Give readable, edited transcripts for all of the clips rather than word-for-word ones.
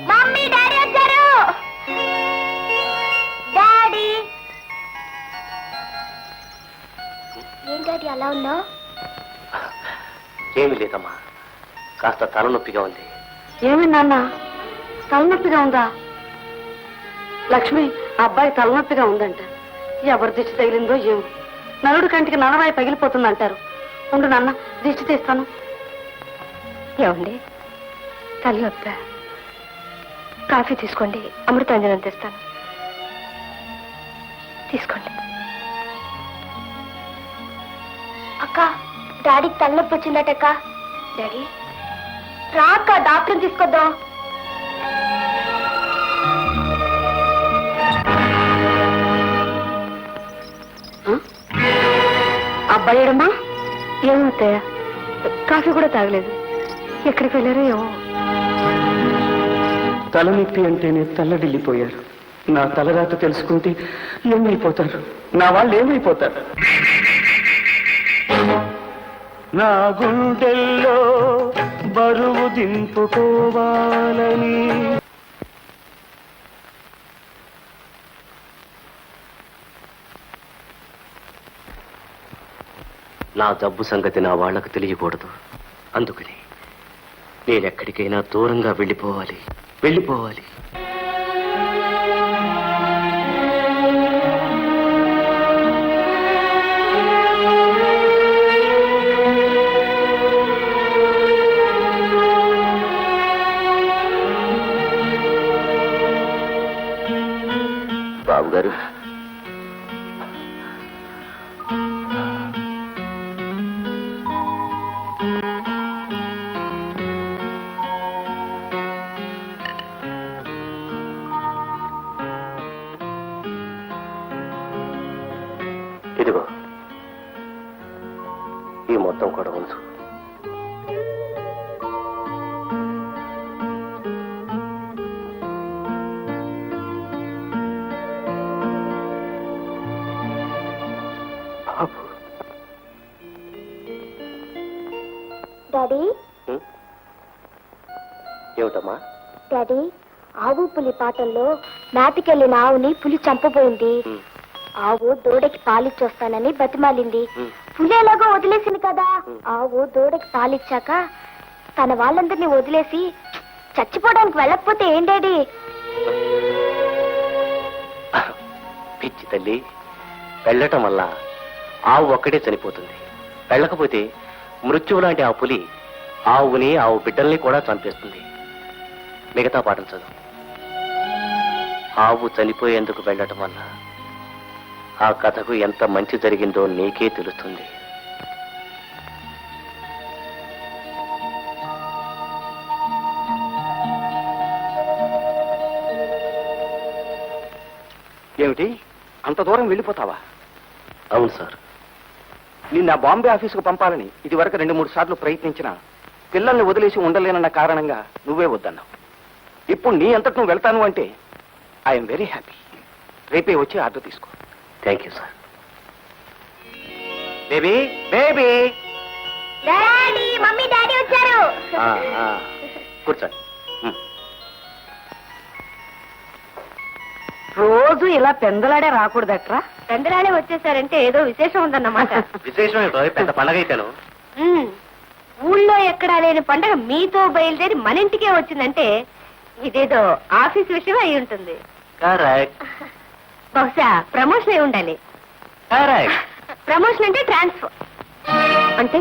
Mummy daddy వచ్చారు. Daddy ఏం daddy అలా ఉన్నావు? ఏమీ లేదమ్మా, కాస్త తలనొప్పిగా ఉంది. ఏమి నాన్న, తలనొప్పిగా ఉందా? లక్ష్మి, ఆ అబ్బాయి తలనొప్పిగా ఉందంట. ఎవరి దిష్టి తగిలిందో ఏమో, నలుడు కంటికి నలవాయి పగిలిపోతుందంటారు. ఉండు నాన్న, దిష్టి తీస్తాను. ఏమండి, తలనొప్ప? కాఫీ తీసుకోండి, అమృతాంజనం తెస్తాను. తీసుకోండి. అక్క, డాడీకి తలనొప్పి వచ్చిందటక్క. డాడీ రా అక్క, డాక్టర్ని తీసుకొద్దాం. అబ్బాయిడమ్మా, ఏమవుతాయా? కాఫీ కూడా తాగలేదు. ఎక్కడికి వెళ్ళారో ఏమో. తలనొప్పి అంటేనే తల్లడిల్లిపోయారు. నా తలరాత తెలుసుకుంటే ఏమైపోతారు, నా వాళ్ళు ఏమైపోతారు? నా గుండెల్లో బరువు దింపుకోవాలని నా జబ్బు సంగతి నా వాళ్లకు తెలియకూడదు. అందుకని నేనెక్కడికైనా దూరంగా వెళ్ళిపోవాలి. బాబు గారు, ఇదిగో ఈ మొత్తం కూడా ఉంచు. డాడీ, ఏమిటమ్మా? డాడీ, ఆవు పులి పాటల్లో నాటికెళ్ళిన ఆవుని పులి చంపబోయింది. ఆవు దూడకి పాలిచ్చొస్తానని బతిమాలింది. పులి ఎలాగో వదిలేసింది కదా. ఆవు దూడకి పాలిచ్చాక తన వాళ్ళందరినీ వదిలేసి చచ్చిపోవడానికి వెళ్ళకపోతే ఏం డాడీ? పిచ్చి తల్లి, వెళ్ళటం వల్ల ఆవు ఒక్కడే చనిపోతుంది. వెళ్ళకపోతే మృత్యువు లాంటి ఆ పులి ఆవుని, ఆవు బిడ్డల్ని కూడా చంపేస్తుంది. మిగతా పాఠం చదువు. ఆవు చనిపోయేందుకు వెళ్ళటం వల్ల ఆ కథకు ఎంత మంచి జరిగిందో నీకే తెలుస్తుంది. ఏమిటి, అంత దూరం వెళ్ళిపోతావా? అవును సార్. నిన్న బాంబే ఆఫీసుకు పంపాలని ఇదివరకు 2-3 సార్లు ప్రయత్నించినా పిల్లల్ని వదిలేసి ఉండలేనన్న కారణంగా నువ్వే వద్దన్నావు. ఇప్పుడు నీ అంతటి నువ్వు వెళ్తాను అంటే ఐఎమ్ వెరీ హ్యాపీ. రేపే వచ్చి ఆర్డర్ తీసుకో. Thank you sir. Baby, baby, daddy, mummy daddy వచ్చారు. కూర్చోండి. రోజు ఇలా పెందలాడే రాకూడదట్రా. పెందలాడే వచ్చేసారంటే ఏదో విశేషం ఉందన్నమాట. విశేషం ఏంటో, పెద్ద పండగ అయితేను. ఊళ్ళో ఎక్కడా లేని పండగ మీతో బయలుదేరి మన ఇంటికే వచ్చిందంటే ఇదేదో ఆఫీస్ విషయం అయి ఉంటుంది. కరెక్ట్. బహుశా ప్రమోషన్ అయి ఉండాలి. కరెక్ట్. ప్రమోషన్ అంటే ట్రాన్స్ఫర్. అంటే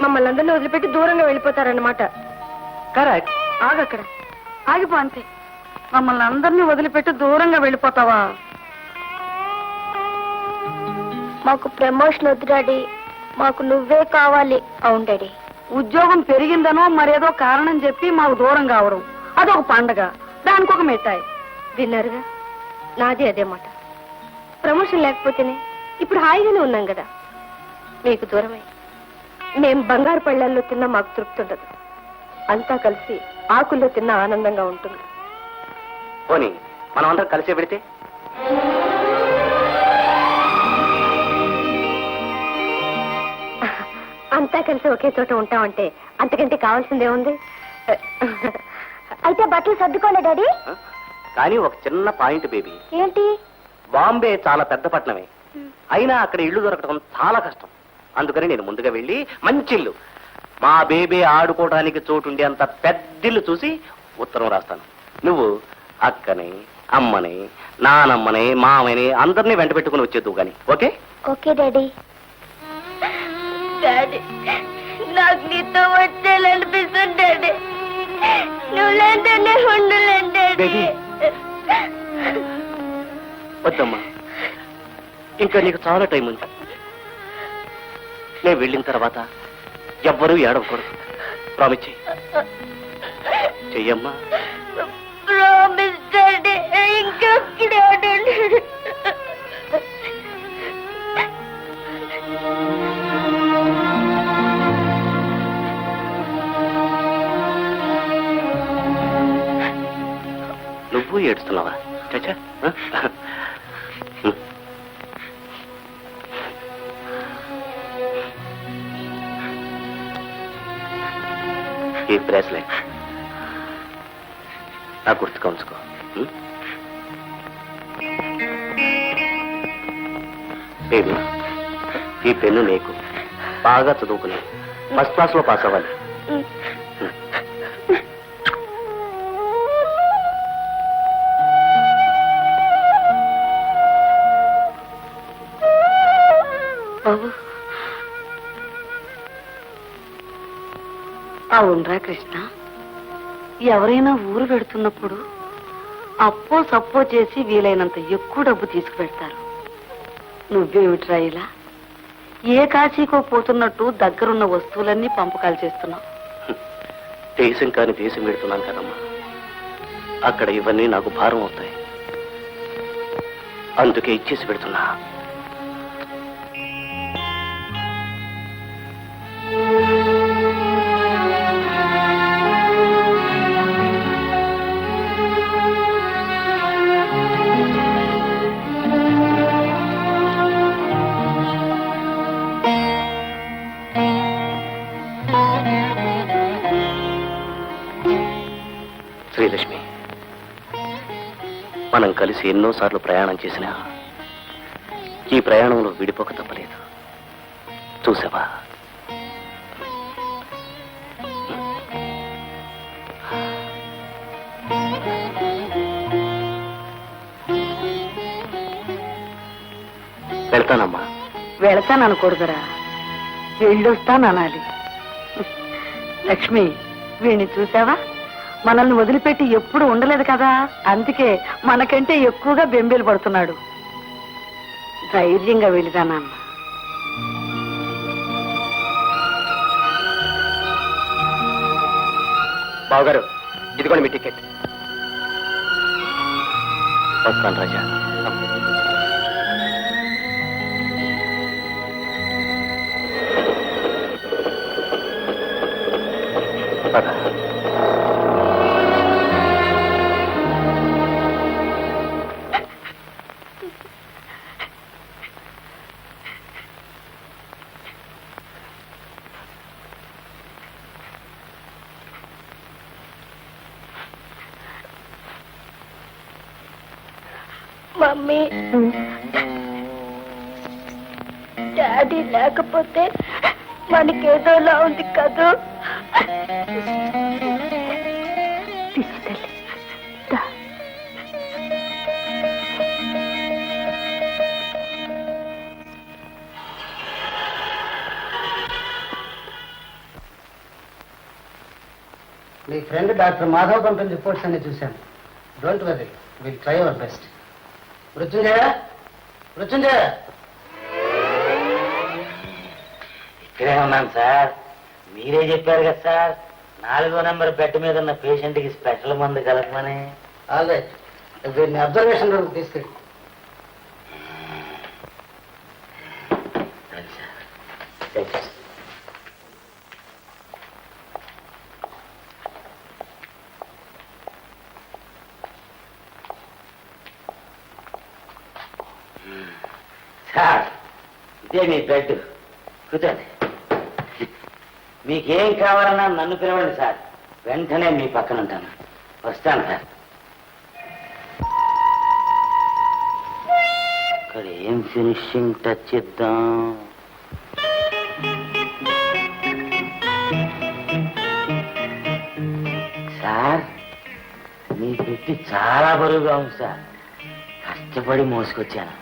మమ్మల్ని అందరినీ వదిలిపెట్టి దూరంగా వెళ్ళిపోతారన్నమాట. కరెక్ట్. ఆగక్కడ, ఆగిపో అంతే. మమ్మల్ని అందరినీ వదిలిపెట్టి దూరంగా వెళ్ళిపోతావా? మాకు ప్రమోషన్ వద్దు డాడీ, మాకు నువ్వే కావాలి. అవును డాడీ. ఉద్యోగం పెరిగిందనో మరేదో కారణం చెప్పి మాకు దూరం కావడం అదొక పండగ, దానికి ఒక మిఠాయి. విన్నారుగా, నాది అదే మాట. ప్రమోషన్ లేకపోతేనే ఇప్పుడు హాయిగానే ఉన్నాం కదా. మీకు దూరమై మేం బంగారు పళ్ళల్లో తిన్నా మాకు తృప్తి ఉండదు. అంతా కలిసి ఆకుల్లో తిన్నా ఆనందంగా ఉంటుంది. పోనీ మనం అందరం కలిసే పెడితే? అంతా కలిసి ఒకే చోట ఉంటామంటే అంతకంటే కావాల్సిందేముంది? అయితే బట్టలు సర్దుకోలే డాడీ. కానీ ఒక చిన్న పాయింట్ బేబీ. ఏంటి? బాంబే చాలా పెద్ద పట్టణమే, అయినా అక్కడ ఇల్లు దొరకడం చాలా కష్టం. అందుకని నేను ముందుగా వెళ్ళి మంచి ఇల్లు, మా బేబీ ఆడుకోవడానికి చోటు ఉండే అంత పెద్దిల్లు చూసి ఉత్తరం రాస్తాను. నువ్వు అక్కని, అమ్మని, నానమ్మని, మామని అందరినీ వెంట పెట్టుకుని వచ్చేద్దు గాని. ఓకే? Okay daddy. డాడీ, నాకు నీతో వచ్చేయాలనిపిస్తుంది డాడీ. నువ్వు లేదంటే ఉండలేను డాడీ. వద్దమ్మా, ఇంకా నీకు చాలా టైం ఉంది. నేను వెళ్ళిన తర్వాత ఎవ్వరూ ఏడవకూడదు. ప్రామిస్ చెయ్యమ్మా. Promise daddy. ఇంకెక్కడ నువ్వు ఏడుస్తున్నావా? చచ్చా, ఈ బ్రేస్లెట్ నా గుర్తుగా ఉంచుకో. బేబీ, ఈ పెన్ను నీకు. బాగా చదువుకుని ఫస్ట్ క్లాస్ లో పాస్ అవ్వాలి. బాబు, అవునరా కృష్ణ, ఎవరైనా ఊరు పెడుతున్నప్పుడు అప్పో సప్పో చేసి వీలైనంత ఎక్కువ డబ్బు తీసుకుపెడతారు. నువ్వేమిట్రా ఇలా ఏ కాశీకో పోతున్నట్టు దగ్గరున్న వస్తువులన్నీ పంపకాలు చేస్తున్నావు? దేశం కాని దేశం పెడుతున్నాను కదమ్మా, అక్కడ ఇవన్నీ నాకు భారం అవుతాయి. అందుకే ఇచ్చేసి పెడుతున్నా. శ్రీలక్ష్మి, మనం కలిసి ఎన్నోసార్లు ప్రయాణం చేసినా ఈ ప్రయాణంలో విడిపోక తప్పలేదు. చూసావా? వెళ్తానమ్మా. వెళతాననకూడదురా, వెళ్ళొస్తాననాలి. లక్ష్మి, వీణ్ణి చూసావా? మనల్ని వదిలిపెట్టి ఎప్పుడు ఉండలేదు కదా, అందుకే మనకంటే ఎక్కువగా బెంబేలు పడుతున్నాడు. ధైర్యంగా వెళ్ళిదానన్న. బావగారు, ఇదిగోండి మీ టికెట్. వస్తాను రాజా. పద. మమ్మీ, డాడీ లేకపోతే మనకేదోలా ఉంది కదూ. మీ ఫ్రెండ్ డాక్టర్ మాధవ్ పంపిన రిపోర్ట్స్ అన్ని చూశాను. Don't worry, will try our best. Mrityunjaya, Mrityunjaya. ఇక్కడే ఉన్నాను సార్. మీరే చెప్పారు కదా సార్, 4వ నెంబర్ బెడ్ మీద ఉన్న పేషెంట్ కి స్పెషల్ మందు కలపమని. ఆల్ రైట్, వీరిని అబ్జర్వేషన్ రూమ్ తీసుకెళ్ళి. సార్, ఇదే మీ బెడ్, కూర్చోండి. మీకేం కావాలన్నా నన్ను పిలవండి సార్, వెంటనే మీ పక్కన ఉంటాను. వస్తాను సార్. ఇక్కడ ఏం ఫినిషింగ్ టచ్ ఇద్దాం? సార్ మీ పెట్టి చాలా బరువుగా ఉంది సార్. కష్టపడి మోసుకొచ్చాను.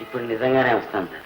ఇప్పుడు నిజంగానే వస్తాను సార్.